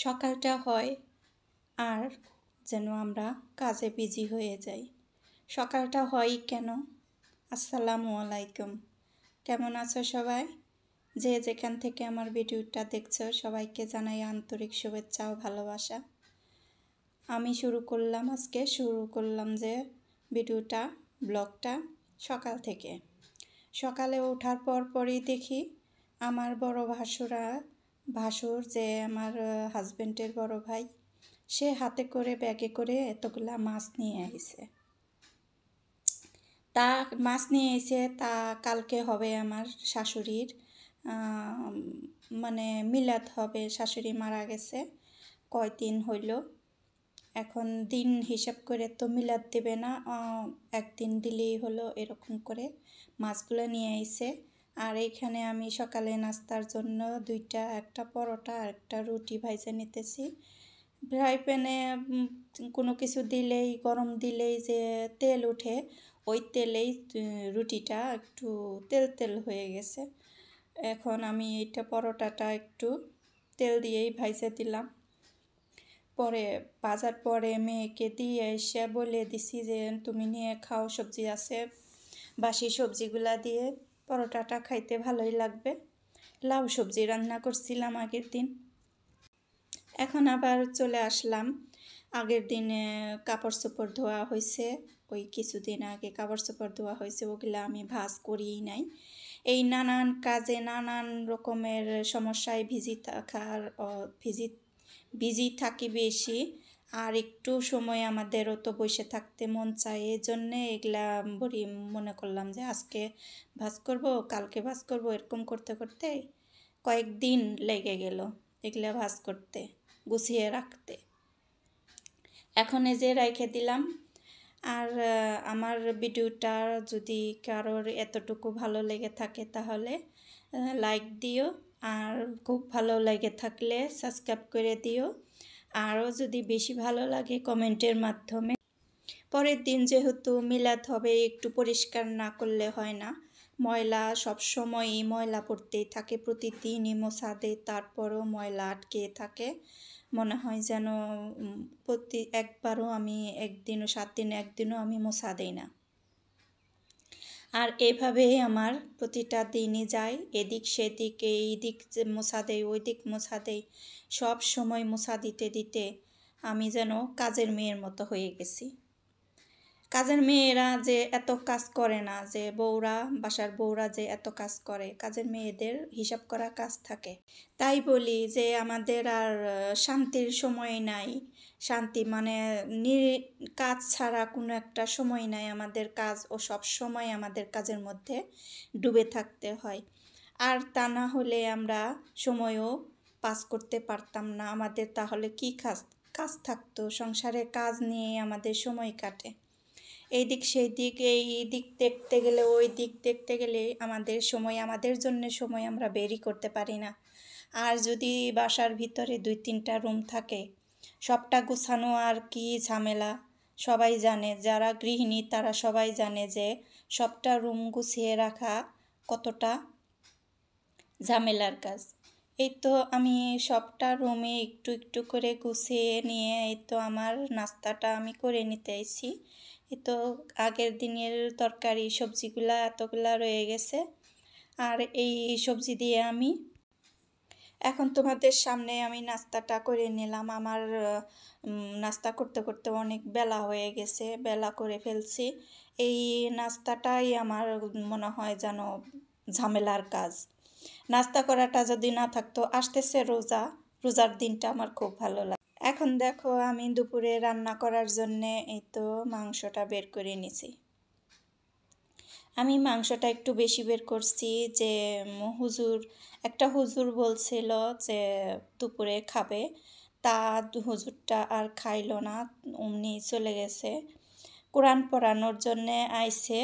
সকালটা হয় আর যেন আমরা কাজে বিজি হয়ে যাই। সকালটা হয় কেন? আসসালামু আলাইকুম। কেমন আছো সবাই? যে যেখান থেকে আমার ভিডিওটা দেখছো সবাইকে জানাই আন্তরিক শুভেচ্ছা ও ভালোবাসা। আমি শুরু করলাম যে ভিডিওটা ব্লগটা সকাল থেকে। সকালে ওঠার পরই দেখি আমার বড় ভাসুর যে আমার হাজবেন্ডের বড় ভাই, সে হাতে করে ব্যাগে করে এতগুলা মাছ নিয়ে আইছে। তা কালকে হবে আমার শাশুড়ির মানে মিলাদ হবে। শাশুড়ি মারা গেছে কয়দিন হইল, এখন দিন হিসাব করে তো মিলাদ দেবে না, একদিন দিলেই হলো। এরকম করে মাছগুলো নিয়ে আইছে। আর এইখানে আমি সকালে নাস্তার জন্য একটা পরোটা আর একটা রুটি ভাইজে নিতেছি। ফ্রাই প্যানে কোনো কিছু দিলেই, গরম দিলেই যে তেল উঠে, ওই তেলেই রুটিটা একটু তেল হয়ে গেছে। এখন আমি এইটা পরোটাটা একটু তেল দিয়েই ভাইজে দিলাম। পরে বাজার পরে মেয়েকে দিয়ে এসে বলে দিছি যে তুমি নিয়ে খাও, সবজি আছে। বাসি সবজিগুলা দিয়ে পরোটাটা খাইতে ভালোই লাগবে। লাউ সবজি রান্না করছিলাম আগের দিন। এখন আবার চলে আসলাম। আগের দিনে কাপড় চোপড় ধোয়া হয়েছে, ওই কিছুদিন আগে কাপড় চোপড় ধোয়া হয়েছে, ওগুলা আমি ভাঁজ করিই নাই। এই নানান কাজে নানান রকমের সমস্যায় বিজি থাকি বেশি। আর একটু সময় আমাদেরও তো বসে থাকতে মন চায়, এই জন্যে এগুলা বলি মনে করলাম যে আজকে ভাঁজ করব, কালকে ভাঁজ করব, এরকম করতে করতে কয়েকদিন লেগে গেল এগুলা ভাঁজ করতে, গুছিয়ে রাখতে। এখন এই যে রেখে দিলাম। আর আমার ভিডিওটা যদি কারোর এতটুকু ভালো লেগে থাকে তাহলে লাইক দিও, আর খুব ভালো লেগে থাকলে সাবস্ক্রাইব করে দিও। আরও যদি বেশি ভালো লাগে কমেন্টের মাধ্যমে। পরের দিন যেহেতু মিলাদ হবে, একটু পরিষ্কার না করলে হয় না। ময়লা সবসময়ই ময়লা পড়তেই থাকে, প্রতিদিনই মোছা দেয়, তারপরেও ময়লা আটকে থাকে। মনে হয় যেন আমি 7 দিনে একদিনও আমি মোছা দেই না। আর এভাবেই আমার প্রতিটা দিনই যায়, এদিক সেদিক, এই দিক মোছা দেই, ওই দিক মোছা দেই, সব সময় মোছা দিতে দিতে আমি যেন কাজের মেয়ের মতো হয়ে গেছি। কাজের মেয়েরা যে এত কাজ করে না, যে বাসার বউরা যে এত কাজ করে, কাজের মেয়েদের হিসাব করা কাজ থাকে। তাই বলি যে আমাদের আর শান্তির সময় নাই। শান্তি মানে কাজ ছাড়া কোনো একটা সময় নাই আমাদের, কাজ ও সব সময় আমাদের কাজের মধ্যে ডুবে থাকতে হয়। আর তা না হলে আমরা সময়ও পাস করতে পারতাম না। আমাদের তাহলে কি কাজ থাকতো? সংসারের কাজ নিয়ে আমাদের সময় কাটে। এই দিক দেখতে গেলে, ওই দিক দেখতে গেলে আমাদের জন্য সময় আমরা বেরই করতে পারি না। আর যদি বাসার ভিতরে 2-3টা রুম থাকে, সবটা গুছানো আর কি ঝামেলা। সবাই জানে, যারা গৃহিণী তারা সবাই জানে যে সবটা রুম গুছিয়ে রাখা কতটা ঝামেলার কাজ। এই তো আমি সবটা রুমে একটু একটু করে গুছিয়ে নিয়ে এই তো আমার নাস্তাটা আমি করে নিতে আইছি। এই তো আগের দিনের তরকারি সবজিগুলা এতগুলা রয়ে গেছে, আর এই সবজি দিয়ে আমি এখন তোমাদের সামনে আমি নাস্তাটা করে নিলাম। আমার নাস্তা করতে করতে অনেক বেলা হয়ে গেছে, বেলা করে ফেলছি। এই নাস্তাটাই আমার মনে হয় যেন ঝামেলার কাজ। নাস্তা করাটা যদি না থাকতো, আসতেছে রোজার দিনটা আমার খুব ভালো লাগে। এখন দেখো আমি দুপুরে রান্না করার জন্যে এই তো মাংসটা বের করে নিছি। আমি মাংসটা একটু বেশি বের করছি, যে একটা হুজুর বলছিল যে দুপুরে খাবে, তা হুজুরটা আর খাইলো না, অমনি চলে গেছে। কোরআন পড়ানোর জন্যে আইছে,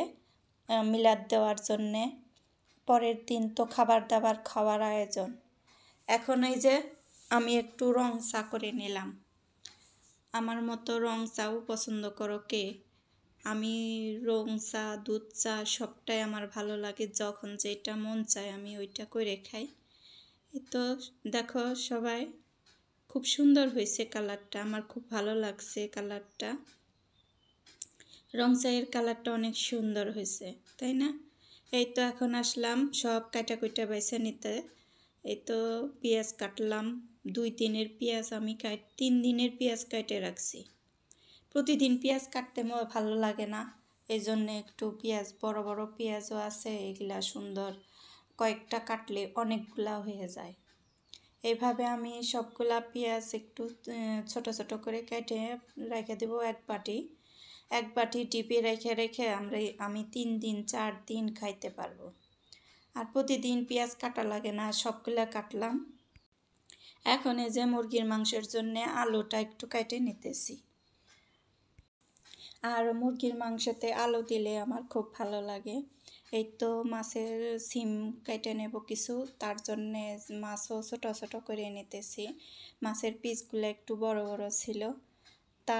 মিলাদ দেওয়ার জন্যে। পরের দিন তো খাবার দাবার খাওয়ার আয়োজন। এখন এই যে আমি একটু রং চা করে নিলাম। আমার মতো রং চাও পছন্দ করো কে? আমি রং চা, দুধ চা সবটাই আমার ভালো লাগে, যখন যেটা মন চায় আমি ওইটা করে খাই। এই তো দেখো সবাই খুব সুন্দর হয়েছে কালারটা, আমার খুব ভালো লাগছে কালারটা। রং চায়ের কালারটা অনেক সুন্দর হয়েছে, তাই না? এই তো এখন আসলাম সব কাটা কুটা বেছে নিতে। এই তো পেঁয়াজ কাটলাম, 2 দিনের পেঁয়াজ আমি 3 দিনের পেঁয়াজ কেটে রাখছি। প্রতিদিন পেঁয়াজ কাটতে আমার ভালো লাগে না, এই জন্য একটু পেঁয়াজ বড় বড় পেঁয়াজও আছে, এগুলা সুন্দর কয়েকটা কাটলে অনেকগুলা হয়ে যায়। এইভাবে আমি সবগুলা পেঁয়াজ একটু ছোট ছোট করে কেটে রেখে দেবো এক বাটি ডিপে রেখে রেখে আমি 3 দিন 4 দিন খাইতে পারবো। আর প্রতিদিন পেঁয়াজ কাটা লাগে না, সবগুলা কাটলাম। এখন এই যে মুরগির মাংসের জন্য আলুটা একটু কেটে নিতেছি। আর মুরগির মাংসতে আলু দিলে আমার খুব ভালো লাগে। এই তো মাছের সিম কেটে নেব কিছু, তার জন্যে মাছও ছোটো ছোটো করে নিতেছি। মাছের পিসগুলো একটু বড় বড় ছিল, তা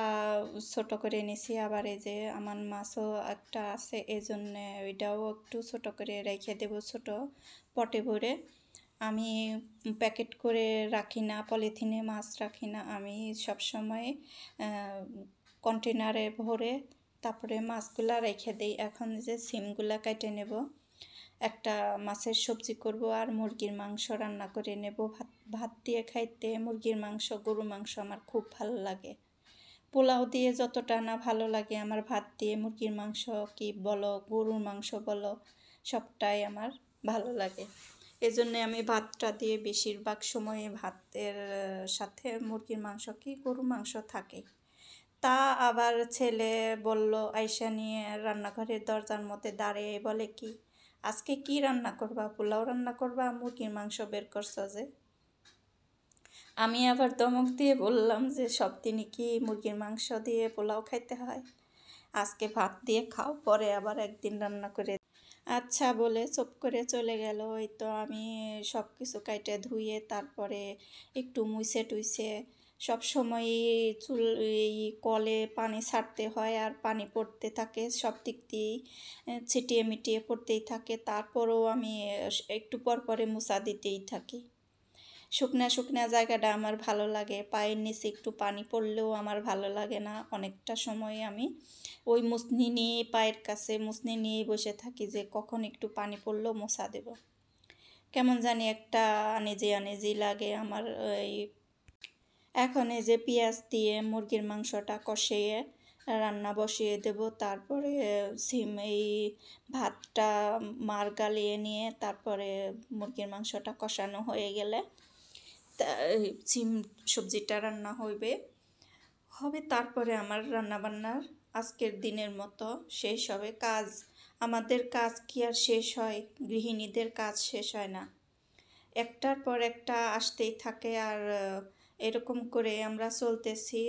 ছোট করে নিছি। আবার এই যে আমার মাছও একটা আছে, এই জন্যে ওইটাও একটু ছোট করে রেখে দেব ছোট পটে ভরে। আমি প্যাকেট করে রাখি না, পলিথিনে মাছ রাখি না, আমি সবসময় কন্টেনারে ভরে তারপরে মাছগুলা রেখে দিই। এখন যে সিমগুলা কেটে নেব, একটা মাছের সবজি করব আর মুরগির মাংস রান্না করে নেব। ভাত দিয়ে খাইতে মুরগির মাংস, গরু মাংস আমার খুব ভালো লাগে। পোলাও দিয়ে যতটা না ভালো লাগে, আমার ভাত দিয়ে মুরগির মাংস কি বলো, গরুর মাংস বলো, সবটাই আমার ভালো লাগে। এজন্য আমি ভাতটা দিয়ে বেশিরভাগ সময়ে ভাতের সাথে মুরগির মাংস কি গরুর মাংস থাকে। তা আবার ছেলে বলল আয়সা নিয়ে রান্নাঘরের দরজার মধ্যে দাঁড়িয়ে বলে কি, আজকে কি রান্না করবা? পোলাও রান্না করবা? মুরগির মাংস বের করছো যে? আমি আবার ধমক দিয়ে বললাম যে সব দিনই কি মুরগির মাংস দিয়ে পোলাও খাইতে হয়? আজকে ভাত দিয়ে খাও, পরে আবার একদিন রান্না করে। আচ্ছা বলে চুপ করে চলে গেল। ওই তো আমি সব কিছু কাইটে ধুয়ে তারপরে একটু মুছে টুইছে, সব সময় এই কলে পানি ছাড়তে হয় আর পানি পড়তে থাকে, সব দিক দিয়েই ছিটিয়ে মিটিয়ে পড়তেই থাকে। তারপরেও আমি একটু পর পরে মুছা দিতেই থাকি। শুকনা শুকনা জায়গাটা আমার ভালো লাগে, পায়ের নিচে একটু পানি পড়লেও আমার ভালো লাগে না। অনেকটা সময় আমি ওই মুছনি নিয়ে পায়ের কাছে মুছনি নিয়ে বসে থাকি যে কখন একটু পানি পড়লো মোছা দেব। কেমন জানি একটা আনেজি আনেজি লাগে আমার। এই এখন এই যে পেঁয়াজ দিয়ে মুরগির মাংসটা কষিয়ে রান্না বসিয়ে দেব। তারপরে সিম এই ভাতটা মার গালিয়ে নিয়ে তারপরে মুরগির মাংসটা কষানো হয়ে গেলে সিম সবজিটা রান্না হবে তারপরে আমার রান্নাবান্নার আজকের দিনের মতো শেষ হবে। আমাদের কাজ কি আর শেষ হয়? গৃহিণীদের কাজ শেষ হয় না, একটার পর একটা আসতেই থাকে। আর এরকম করে আমরা চলতেছি,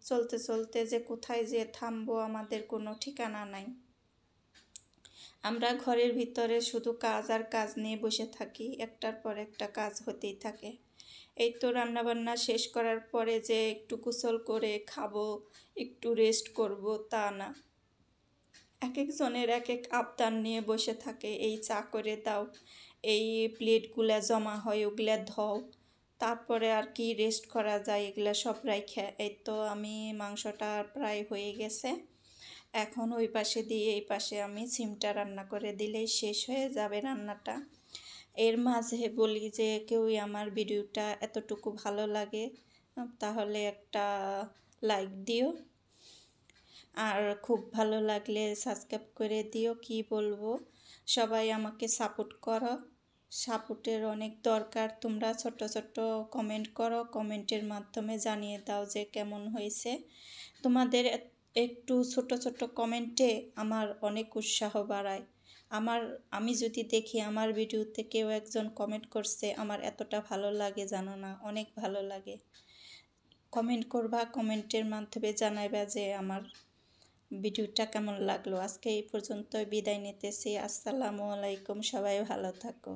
চলতে চলতে যে কোথায় যে থামবো আমাদের কোনো ঠিকানা নাই। আমরা ঘরের ভিতরে শুধু কাজ আর কাজ নিয়ে বসে থাকি, একটার পর একটা কাজ হতেই থাকে। এই তো রান্নাবান্না শেষ করার পরে যে একটু গোসল করে খাবো, একটু রেস্ট করব, তা না। এক একজনের এক এক আবদার নিয়ে বসে থাকে, এই চা করে দাও, এই প্লেটগুলা জমা হয় ওগুলা ধও, তারপরে আর কি রেস্ট করা যায় এগুলা সব রাইখে। এই তো আমি মাংসটা প্রায় হয়ে গেছে, এখন ওই পাশে দিয়ে এই পাশে আমি সিমটা রান্না করে দিলেই শেষ হয়ে যাবে রান্নাটা। এর মাঝে বলি যে কেউই আমার ভিডিওটা এতটুকু ভালো লাগে তাহলে একটা লাইক দিও, আর খুব ভালো লাগলে সাবস্ক্রাইব করে দিও। কি বলবো, সবাই আমাকে সাপোর্ট করো, সাপোর্টের অনেক দরকার। তোমরা ছোট ছোট কমেন্ট করো, কমেন্টের মাধ্যমে জানিয়ে দাও যে কেমন হয়েছে। তোমাদের একটু ছোট ছোট কমেন্টে আমার অনেক উৎসাহ বাড়ায়। আমি যদি দেখি আমার ভিডিওতে কেউ একজন কমেন্ট করছে, আমার এতটা ভালো লাগে জানো না, অনেক ভালো লাগে। কমেন্ট করবা, কমেন্টের মাধ্যমে জানাইবা যে আমার ভিডিওটা কেমন লাগলো। আজকে এই পর্যন্ত বিদায় নিতেছি। আসসালামু আলাইকুম, সবাই ভালো থাকো।